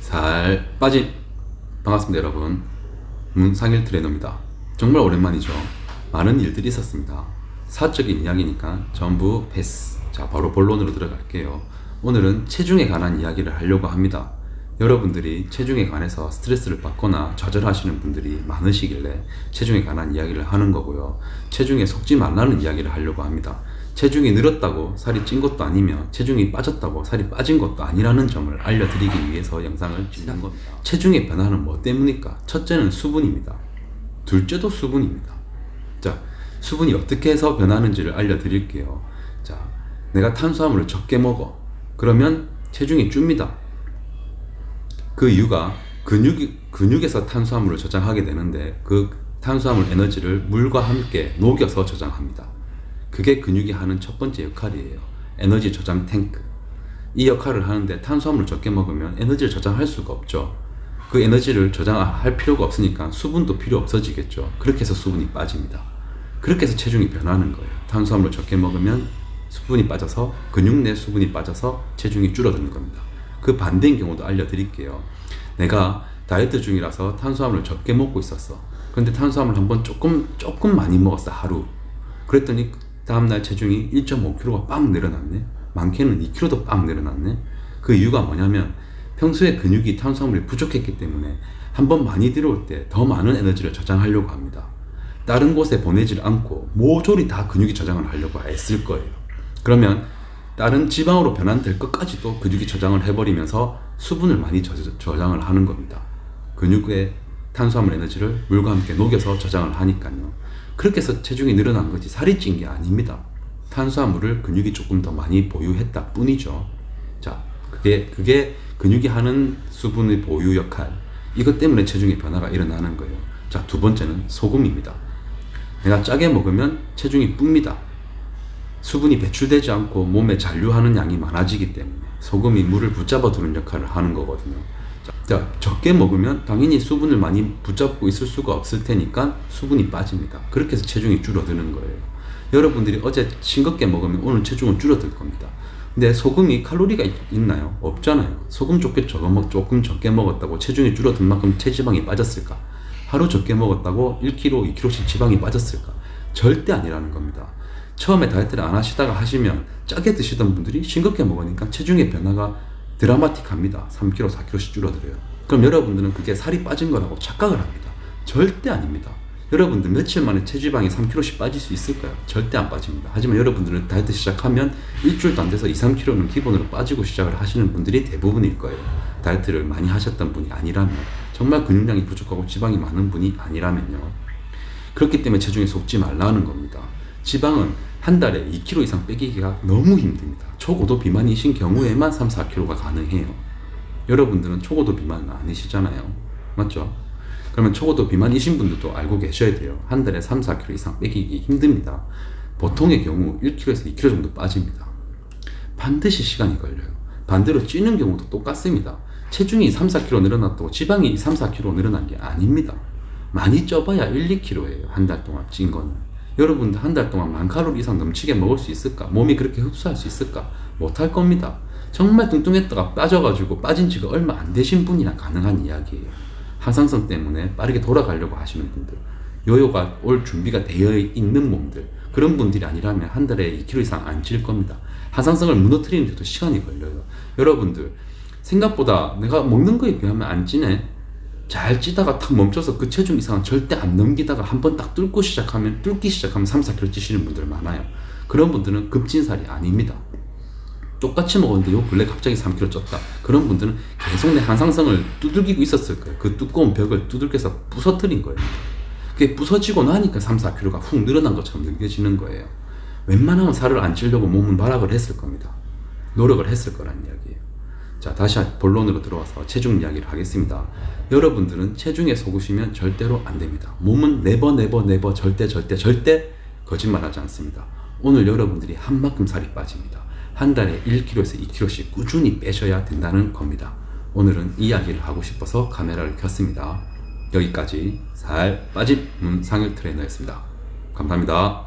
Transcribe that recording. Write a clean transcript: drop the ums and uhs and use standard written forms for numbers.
살 빠진 반갑습니다 여러분. 문상일 트레이너입니다. 정말 오랜만이죠. 많은 일들이 있었습니다. 사적인 이야기니까 전부 패스. 자, 바로 본론으로 들어갈게요. 오늘은 체중에 관한 이야기를 하려고 합니다. 여러분들이 체중에 관해서 스트레스를 받거나 좌절하시는 분들이 많으시길래 체중에 관한 이야기를 하는 거고요. 체중에 속지 말라는 이야기를 하려고 합니다. 체중이 늘었다고 살이 찐 것도 아니며 체중이 빠졌다고 살이 빠진 것도 아니라는 점을 알려드리기 위해서 영상을 찍는 겁니다. 체중의 변화는 뭐 때문일까? 첫째는 수분입니다. 둘째도 수분입니다. 자, 수분이 어떻게 해서 변하는지를 알려드릴게요. 자, 내가 탄수화물을 적게 먹어. 그러면 체중이 줍니다. 그 이유가 근육에서 탄수화물을 저장하게 되는데 그 탄수화물 에너지를 물과 함께 녹여서 저장합니다. 그게 근육이 하는 첫 번째 역할이에요. 에너지 저장 탱크. 이 역할을 하는데 탄수화물을 적게 먹으면 에너지를 저장할 수가 없죠. 그 에너지를 저장할 필요가 없으니까 수분도 필요 없어지겠죠. 그렇게 해서 수분이 빠집니다. 그렇게 해서 체중이 변하는 거예요. 탄수화물을 적게 먹으면 수분이 빠져서 근육 내 수분이 빠져서 체중이 줄어드는 겁니다. 그 반대인 경우도 알려드릴게요. 내가 다이어트 중이라서 탄수화물을 적게 먹고 있었어. 근데 탄수화물 한번 조금 많이 먹었어, 하루. 그랬더니 다음날 체중이 1.5kg가 빵 늘어났네. 많게는 2kg도 빵 늘어났네. 그 이유가 뭐냐면 평소에 근육이 탄수화물이 부족했기 때문에 한번 많이 들어올 때 더 많은 에너지를 저장하려고 합니다. 다른 곳에 보내질 않고 모조리 다 근육이 저장을 하려고 애쓸 거예요. 그러면 다른 지방으로 변환될 것까지도 근육이 저장을 해버리면서 수분을 많이 저장을 하는 겁니다. 근육의 탄수화물 에너지를 물과 함께 녹여서 저장을 하니까요. 그렇게 해서 체중이 늘어난 거지 살이 찐 게 아닙니다. 탄수화물을 근육이 조금 더 많이 보유했다 뿐이죠. 자, 그게 근육이 하는 수분의 보유 역할. 이것 때문에 체중의 변화가 일어나는 거예요. 자, 두 번째는 소금입니다. 내가 짜게 먹으면 체중이 뿝니다. 수분이 배출되지 않고 몸에 잔류하는 양이 많아지기 때문에 소금이 물을 붙잡아 두는 역할을 하는 거거든요. 자, 적게 먹으면 당연히 수분을 많이 붙잡고 있을 수가 없을 테니까 수분이 빠집니다. 그렇게 해서 체중이 줄어드는 거예요. 여러분들이 어제 싱겁게 먹으면 오늘 체중은 줄어들 겁니다. 근데 소금이 칼로리가 있나요? 없잖아요. 소금 조금 적게 먹었다고 체중이 줄어든 만큼 체지방이 빠졌을까? 하루 적게 먹었다고 1kg, 2kg씩 지방이 빠졌을까? 절대 아니라는 겁니다. 처음에 다이어트를 안 하시다가 하시면 짜게 드시던 분들이 싱겁게 먹으니까 체중의 변화가 드라마틱합니다. 3kg, 4kg씩 줄어들어요. 그럼 여러분들은 그게 살이 빠진 거라고 착각을 합니다. 절대 아닙니다. 여러분들 며칠 만에 체지방이 3kg씩 빠질 수 있을까요? 절대 안 빠집니다. 하지만 여러분들은 다이어트 시작하면 일주일도 안 돼서 2, 3kg는 기본으로 빠지고 시작을 하시는 분들이 대부분일 거예요. 다이어트를 많이 하셨던 분이 아니라면, 정말 근육량이 부족하고 지방이 많은 분이 아니라면요. 그렇기 때문에 체중에 속지 말라는 겁니다. 지방은 한 달에 2kg 이상 빼기가 너무 힘듭니다. 초고도 비만이신 경우에만 3, 4kg가 가능해요. 여러분들은 초고도 비만 아니시잖아요. 맞죠? 그러면 초고도 비만이신 분들도 알고 계셔야 돼요. 한 달에 3, 4kg 이상 빼기기 힘듭니다. 보통의 경우 1kg에서 2kg 정도 빠집니다. 반드시 시간이 걸려요. 반대로 찌는 경우도 똑같습니다. 체중이 3, 4kg 늘어났다고 지방이 3, 4kg 늘어난 게 아닙니다. 많이 쪄봐야 1, 2kg예요. 한 달 동안 찐 거는. 여러분들 한 달 동안 10,000칼로리 이상 넘치게 먹을 수 있을까? 몸이 그렇게 흡수할 수 있을까? 못할 겁니다. 정말 뚱뚱했다가 빠져가지고 빠진 지가 얼마 안 되신 분이나 가능한 이야기예요. 하상성 때문에 빠르게 돌아가려고 하시는 분들, 요요가 올 준비가 되어 있는 몸들, 그런 분들이 아니라면 한 달에 2kg 이상 안 찔 겁니다. 하상성을 무너뜨리는 데도 시간이 걸려요. 여러분들 생각보다 내가 먹는 거에 비하면 안 찌네. 잘 찌다가 탁 멈춰서 그 체중 이상은 절대 안 넘기다가 한번 딱 뚫기 시작하면 3, 4kg 찌시는 분들 많아요. 그런 분들은 급진살이 아닙니다. 똑같이 먹었는데 요 근래 갑자기 3kg 쪘다. 그런 분들은 계속 내 한상성을 두들기고 있었을 거예요. 그 두꺼운 벽을 두들겨서 부서뜨린 거예요. 그게 부서지고 나니까 3, 4kg가 훅 늘어난 것처럼 느껴지는 거예요. 웬만하면 살을 안 찌려고 몸은 발악을 했을 겁니다. 노력을 했을 거란 이야기예요. 자, 다시 본론으로 들어와서 체중 이야기를 하겠습니다. 여러분들은 체중에 속으시면 절대로 안 됩니다. 몸은 네버 절대 거짓말하지 않습니다. 오늘 여러분들이 한 만큼 살이 빠집니다. 한 달에 1kg에서 2kg씩 꾸준히 빼셔야 된다는 겁니다. 오늘은 이 이야기를 하고 싶어서 카메라를 켰습니다. 여기까지 살 빠진 문상일 트레이너였습니다. 감사합니다.